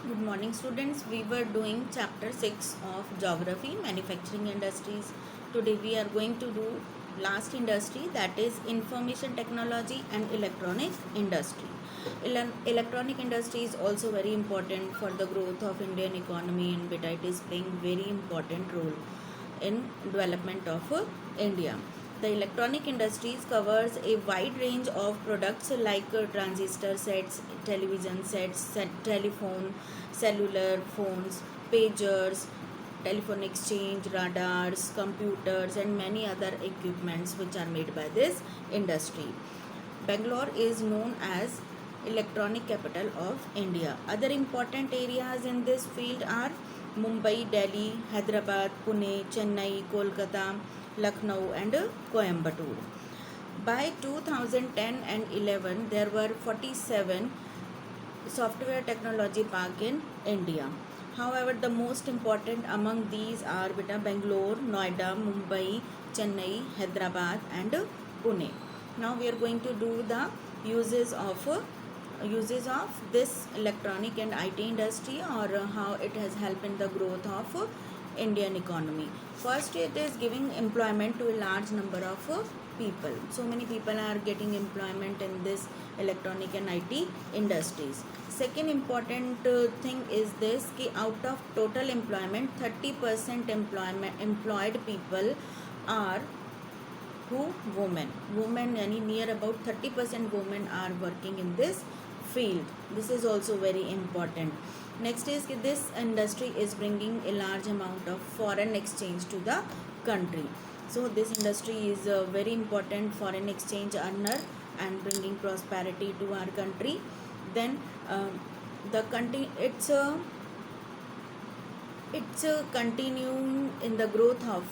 Good morning, students. We were doing chapter 6 of geography, manufacturing industries. Today we are going to do last industry, that is information technology and electronic industry. Electronic industry is also very important for the growth of Indian economy, and it is playing very important role in development of India. The electronic industries covers a wide range of products like transistor sets, television sets, telephone, cellular phones, pagers, telephone exchange, radars, computers, and many other equipments which are made by this industry. Bangalore is known as electronic capital of India. Other important areas in this field are Mumbai, Delhi, Hyderabad, Pune, Chennai, Kolkata, Lucknow, and Coimbatore. By 2010 and 11, there were 47 software technology park in India. However, the most important among these are Bangalore, Noida, Mumbai, Chennai, Hyderabad, and Pune. Now we are going to do the uses of this electronic and IT industry, or how it has helped in the growth of Indian economy. First, it is giving employment to a large number of people. So many people are getting employment in this electronic and IT industries. Second important thing is this कि out of total employment 30% employed people are who women yani near about 30% women are working in this field. This is also very important. Next is that this industry is bringing a large amount of foreign exchange to the country. So this industry is a very important foreign exchange earner and bringing prosperity to our country. Then the country it's continuing in the growth of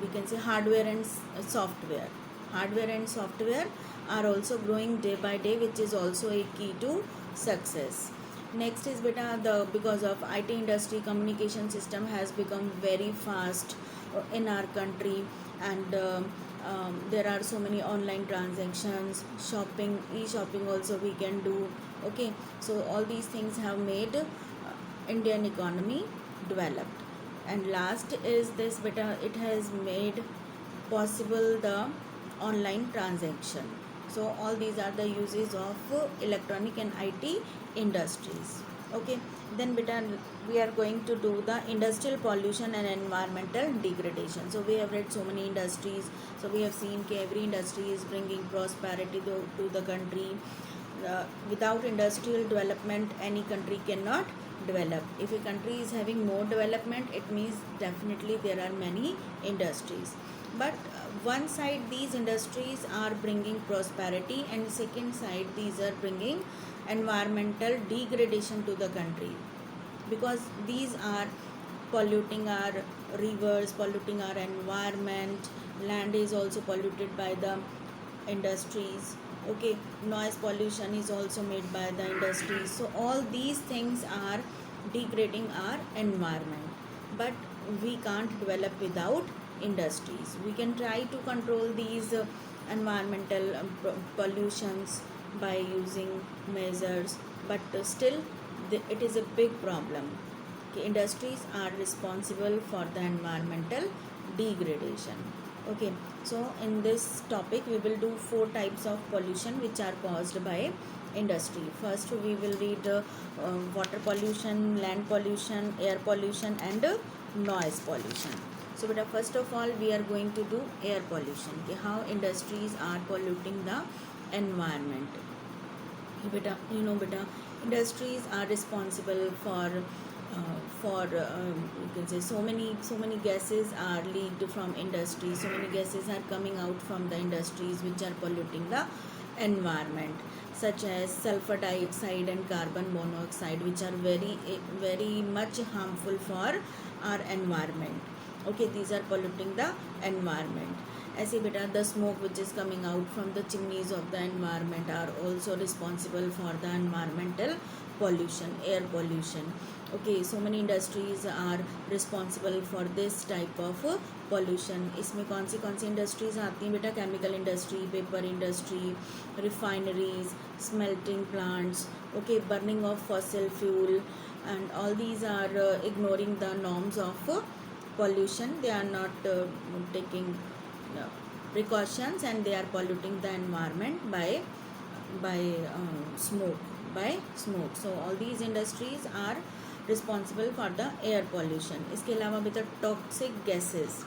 we can say hardware and software. Hardware and software are also growing day by day, which is also a key to success. Next is because of IT industry, communication system has become very fast in our country, and there are so many online transactions, shopping, e-shopping also we can do. Okay, so all these things have made Indian economy developed. And last is this it has made possible the online transaction. So all these are the uses of electronic and IT industries. Okay, then we are going to do the industrial pollution and environmental degradation. So we have read so many industries, so we have seen that every industry is bringing prosperity to the country. Without industrial development, any country cannot develop. If a country is having more development, it means definitely there are many industries. But one side these industries are bringing prosperity, and second side these are bringing environmental degradation to the country, because these are polluting our rivers, polluting our environment. Land is also polluted by the industries. Okay, noise pollution is also made by the industries. So all these things are degrading our environment, but we can't develop without industries. We can try to control these environmental pollutions by using measures, but still it is a big problem. Okay, industries are responsible for the environmental degradation. Okay, so in this topic we will do 4 types of pollution which are caused by industry. First we will read water pollution, land pollution, air pollution, and noise pollution. So first of all we are going to do air pollution. Okay, how industries are polluting the environment. Industries are responsible for you can say so many gases are leaked from industries. So many gases are coming out from the industries which are polluting the environment, such as sulfur dioxide and carbon monoxide, which are very much harmful for our environment. Okay, these are polluting the environment. ऐसे the smoke which is coming out from the chimneys of the environment are also responsible for the environmental pollution, air pollution. Okay, so many industries are responsible for this type of pollution. इसमें कौन सी industries आती हैं बेटा? Chemical industry, paper industry, refineries, smelting plants, okay, burning of fossil fuel, and all these are ignoring the norms of pollution. They are not taking uh, precautions, and they are polluting the environment by smoke. So all these industries are responsible for the air pollution. इसके अलावा बेटा toxic gases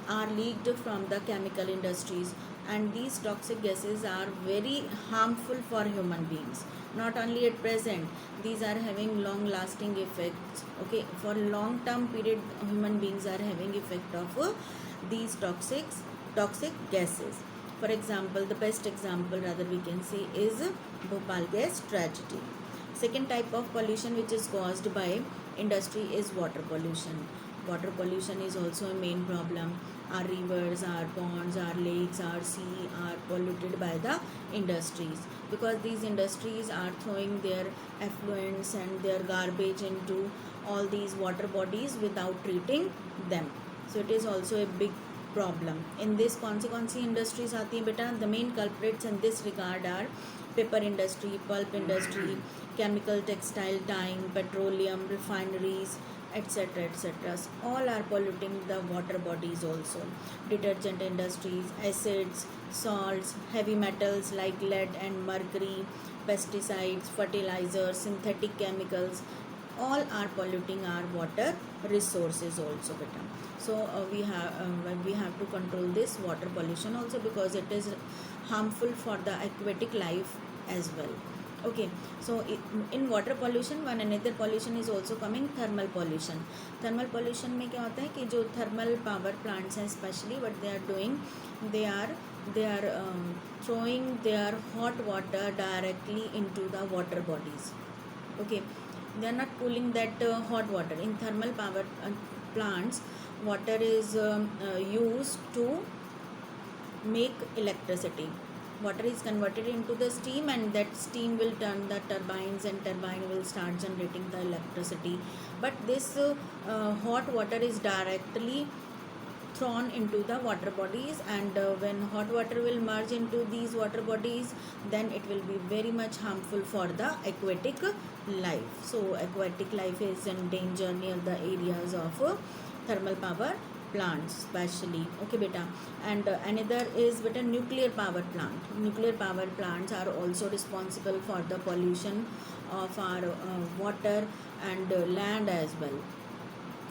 are leaked from the chemical industries, and these toxic gases are very harmful for human beings. Not only at present, these are having long lasting effects. Okay, for long term period human beings are having effect of these toxic gases. For example, the best example rather we can say is Bhopal gas tragedy. Second type of pollution which is caused by industry is water pollution. Water pollution is also a main problem. Our rivers, our ponds, our lakes, our sea are polluted by the industries, because these industries are throwing their effluents and their garbage into all these water bodies without treating them. So it is also a big problem. In this कौन सी industries आती हैं बेटा? The main culprits in this regard are paper industry, pulp industry, chemical, textile, dyeing, petroleum, refineries, etc. All are polluting the water bodies also. Detergent industries, acids, salts, heavy metals like lead and mercury, pesticides, fertilizers, synthetic chemicals, all are polluting our water resources also beta. So we have to control this water pollution also, because it is harmful for the aquatic life as well. Okay, so in water pollution one another pollution is also coming, thermal pollution. Thermal pollution में क्या होता है कि जो thermal power plants हैं especially, what they are doing, they are throwing their hot water directly into the water bodies. Okay, they are not cooling that hot water. In thermal power plants, water is used to make electricity. Water is converted into the steam, and that steam will turn the turbines, and turbine will start generating the electricity. But this hot water is directly thrown into the water bodies, and when hot water will merge into these water bodies, then it will be very much harmful for the aquatic life. So aquatic life is in danger near the areas of thermal power plants especially. Okay beta. And another is beta nuclear power plant. Nuclear power plants are also responsible for the pollution of our water and land as well.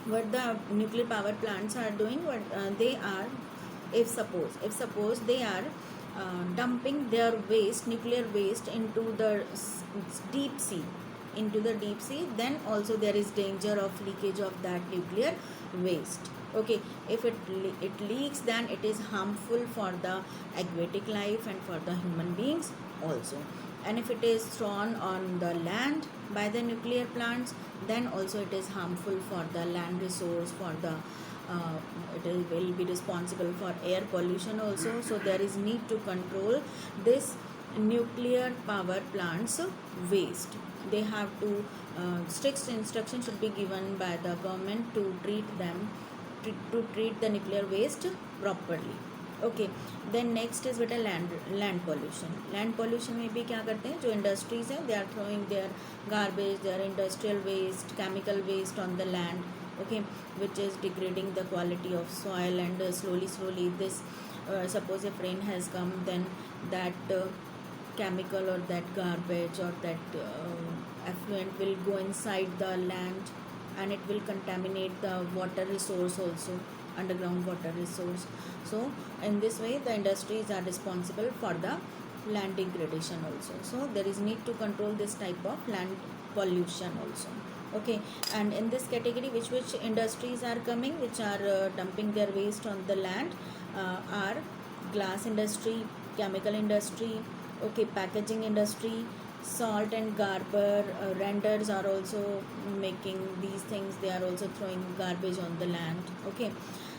What the nuclear power plants are doing, what they are, if suppose they are dumping their waste, nuclear waste, into the deep sea, then also there is danger of leakage of that nuclear waste. Okay, if it leaks, then it is harmful for the aquatic life and for the human beings also. And if it is thrown on the land by the nuclear plants, then also it is harmful for the land resource, for the will be responsible for air pollution also. So there is need to control this nuclear power plants waste. They have to strict instructions should be given by the government to treat them, to treat the nuclear waste properly. Okay, then next is बेटा land pollution. Land pollution में भी क्या करते हैं, जो industries हैं, they are throwing their garbage, their industrial waste, chemical waste on the land. Okay, which is degrading the quality of soil, and slowly this suppose if rain has come, then that chemical or that garbage or that effluent will go inside the land, and it will contaminate the water resource also, underground water resource. So in this way the industries are responsible for the land degradation also. So there is need to control this type of land pollution also. Okay, and in this category which industries are coming, which are dumping their waste on the land, are glass industry, chemical industry, okay, packaging industry, salt and garbage renders are also making these things. They are also throwing garbage on the land. Okay,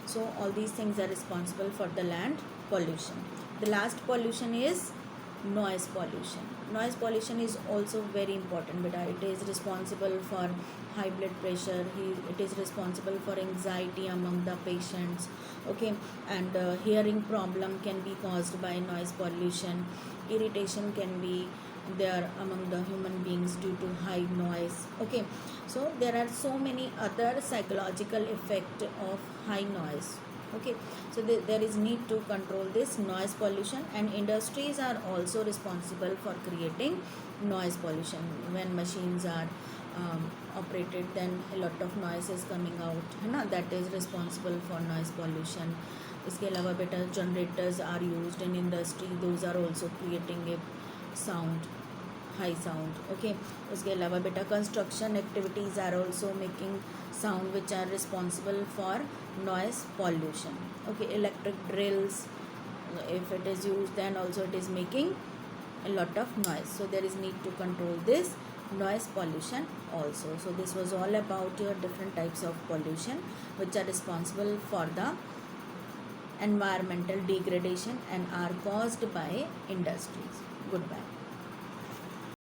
so all these things are responsible for the land pollution. The last pollution is noise pollution. noise pollution is also very important, but it is responsible for high blood pressure. It is responsible for anxiety among the patients. Okay, and hearing problem can be caused by noise pollution. Irritation can be there among the human beings due to high noise. Okay, so there are so many other psychological effect of high noise. Okay, so there is need to control this noise pollution, and industries are also responsible for creating noise pollution. When machines are operated, then a lot of noise is coming out, है ना, that is responsible for noise pollution. इसके अलावा बेटा generators are used in industry, those are also creating a sound, high sound. Okay, उसके अलावा बेटा construction activities are also making sound which are responsible for noise pollution. Okay, electric drills, if it is used, then also it is making a lot of noise, so there is need to control this noise pollution also. So this was all about your different types of pollution which are responsible for the environmental degradation and are caused by industries. Goodbye.